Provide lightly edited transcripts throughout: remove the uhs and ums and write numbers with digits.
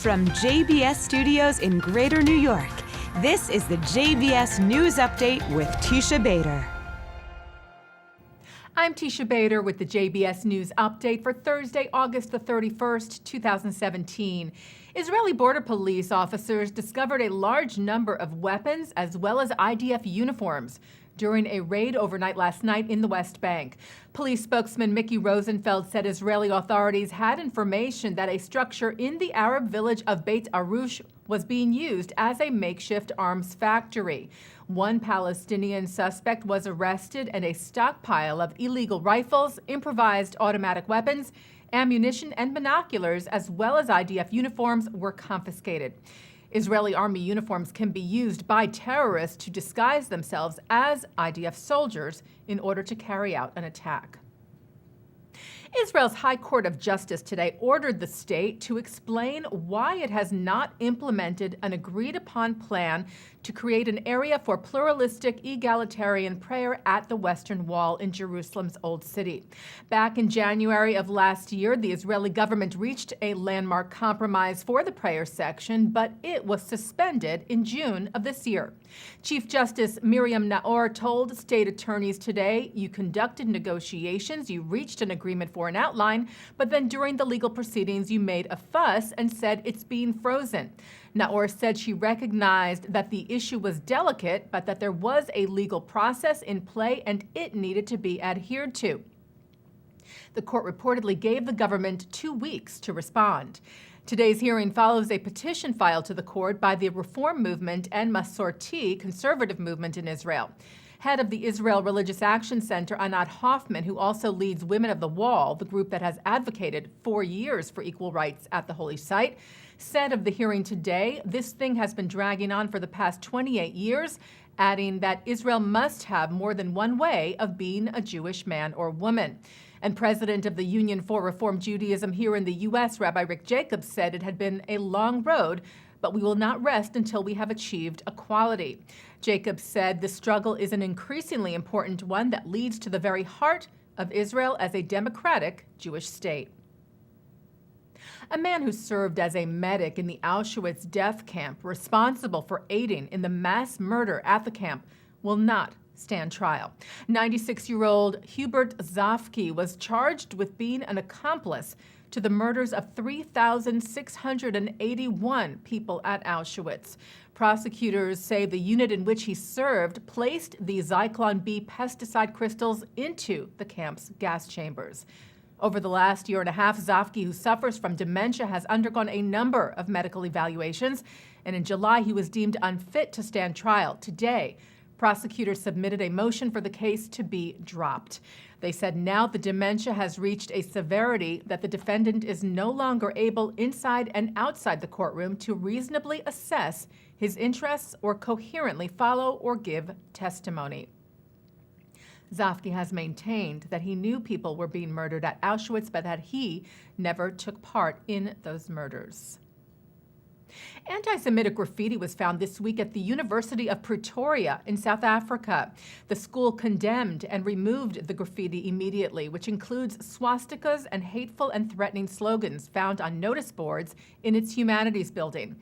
From JBS Studios in Greater New York, this is the JBS News Update with Teisha Bader. I'm Teisha Bader with the JBS News Update for Thursday, August the 31st, 2017. Israeli border police officers discovered a large number of weapons as well as IDF uniforms during a raid overnight last night in the West Bank. Police spokesman Mickey Rosenfeld said Israeli authorities had information that a structure in the Arab village of Beit Arush was being used as a makeshift arms factory. One Palestinian suspect was arrested, and a stockpile of illegal rifles, improvised automatic weapons, ammunition, and binoculars, as well as IDF uniforms, were confiscated. Israeli army uniforms can be used by terrorists to disguise themselves as IDF soldiers in order to carry out an attack. Israel's High Court of Justice today ordered the state to explain why it has not implemented an agreed-upon plan to create an area for pluralistic, egalitarian prayer at the Western Wall in Jerusalem's Old City. Back in January of last year, the Israeli government reached a landmark compromise for the prayer section, but it was suspended in June of this year. Chief Justice Miriam Naor told state attorneys today, "You conducted negotiations, you reached an agreement for an outline, but then during the legal proceedings you made a fuss and said it's being frozen." Naor said she recognized that the issue was delicate, but that there was a legal process in play and it needed to be adhered to. The court reportedly gave the government 2 weeks to respond. Today's hearing follows a petition filed to the court by the Reform Movement and Masorti conservative movement in Israel. Head of the Israel Religious Action Center, Anat Hoffman, who also leads Women of the Wall, the group that has advocated for years for equal rights at the holy site, said of the hearing today, "This thing has been dragging on for the past 28 years, adding that Israel must have more than one way of being a Jewish man or woman." And president of the Union for Reform Judaism here in the U.S., Rabbi Rick Jacobs, said it had been a long road, but we will not rest until we have achieved equality. Jacobs said the struggle is an increasingly important one that leads to the very heart of Israel as a democratic Jewish state. A man who served as a medic in the Auschwitz death camp, responsible for aiding in the mass murder at the camp, will not stand trial. 96-year-old Hubert Zafke was charged with being an accomplice to the murders of 3,681 people at Auschwitz. Prosecutors say the unit in which he served placed the Zyklon B pesticide crystals into the camp's gas chambers. Over the last year and a half, Zafke, who suffers from dementia, has undergone a number of medical evaluations, and in July he was deemed unfit to stand trial. Today, prosecutors submitted a motion for the case to be dropped. They said now the dementia has reached a severity that the defendant is no longer able inside and outside the courtroom to reasonably assess his interests or coherently follow or give testimony. Zafke has maintained that he knew people were being murdered at Auschwitz, but that he never took part in those murders. Anti-Semitic graffiti was found this week at the University of Pretoria in South Africa. The school condemned and removed the graffiti immediately, which includes swastikas and hateful and threatening slogans found on notice boards in its humanities building.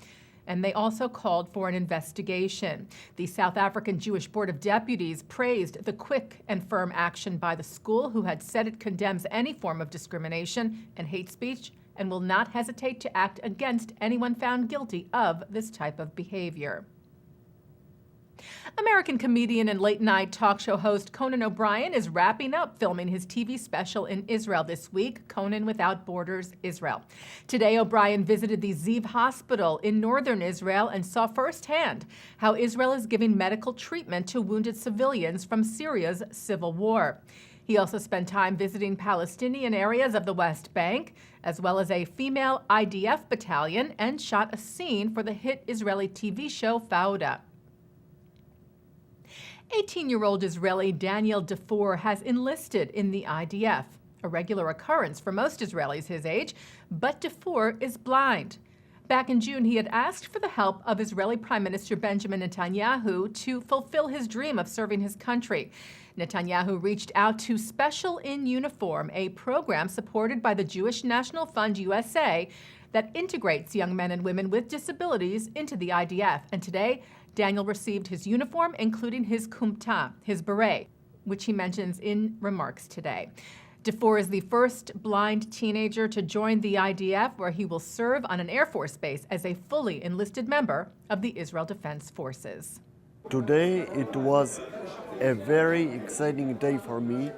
And they also called for an investigation. The South African Jewish Board of Deputies praised the quick and firm action by the school, who had said it condemns any form of discrimination and hate speech and will not hesitate to act against anyone found guilty of this type of behavior. American comedian and late-night talk show host Conan O'Brien is wrapping up filming his TV special in Israel this week, Conan Without Borders Israel. Today, O'Brien visited the Ziv Hospital in northern Israel and saw firsthand how Israel is giving medical treatment to wounded civilians from Syria's civil war. He also spent time visiting Palestinian areas of the West Bank, as well as a female IDF battalion, and shot a scene for the hit Israeli TV show Fauda. 18-year-old Israeli Daniel Defour has enlisted in the IDF, a regular occurrence for most Israelis his age, but Defour is blind. Back in June, he had asked for the help of Israeli Prime Minister Benjamin Netanyahu to fulfill his dream of serving his country. Netanyahu reached out to Special in Uniform, a program supported by the Jewish National Fund USA that integrates young men and women with disabilities into the IDF. And today, Daniel received his uniform, including his kumta, his beret, which he mentions in remarks today. Defour is the first blind teenager to join the IDF, where he will serve on an Air Force base as a fully enlisted member of the Israel Defense Forces. Today it was a very exciting day for me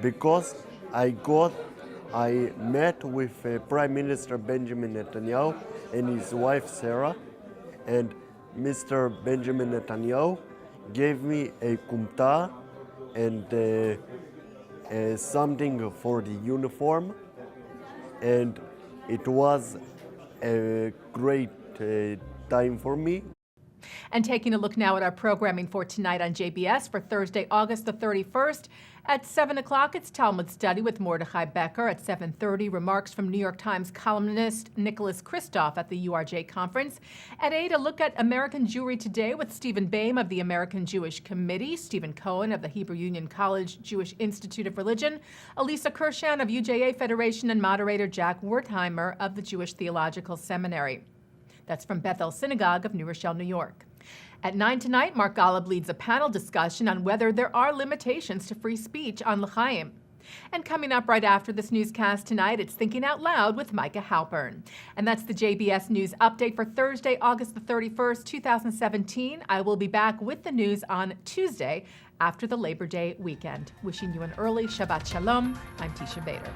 because I met with Prime Minister Benjamin Netanyahu and his wife Sarah, and Mr. Benjamin Netanyahu gave me a kumta and something for the uniform, and it was a great time for me. And taking a look now at our programming for tonight on JBS for Thursday, August the 31st. At 7 o'clock, it's Talmud Study with Mordechai Becker. At 7:30, remarks from New York Times columnist Nicholas Kristof at the URJ conference. At 8, a look at American Jewry Today with Stephen Boehm of the American Jewish Committee, Stephen Cohen of the Hebrew Union College Jewish Institute of Religion, Elisa Kirshan of UJA Federation, and moderator Jack Wertheimer of the Jewish Theological Seminary. That's from Bethel Synagogue of New Rochelle, New York. At 9 tonight, Mark Golub leads a panel discussion on whether there are limitations to free speech on L'chaim. And coming up right after this newscast tonight, it's Thinking Out Loud with Micah Halpern. And that's the JBS News Update for Thursday, August the 31st, 2017. I will be back with the news on Tuesday after the Labor Day weekend. Wishing you an early Shabbat Shalom. I'm Teisha Bader.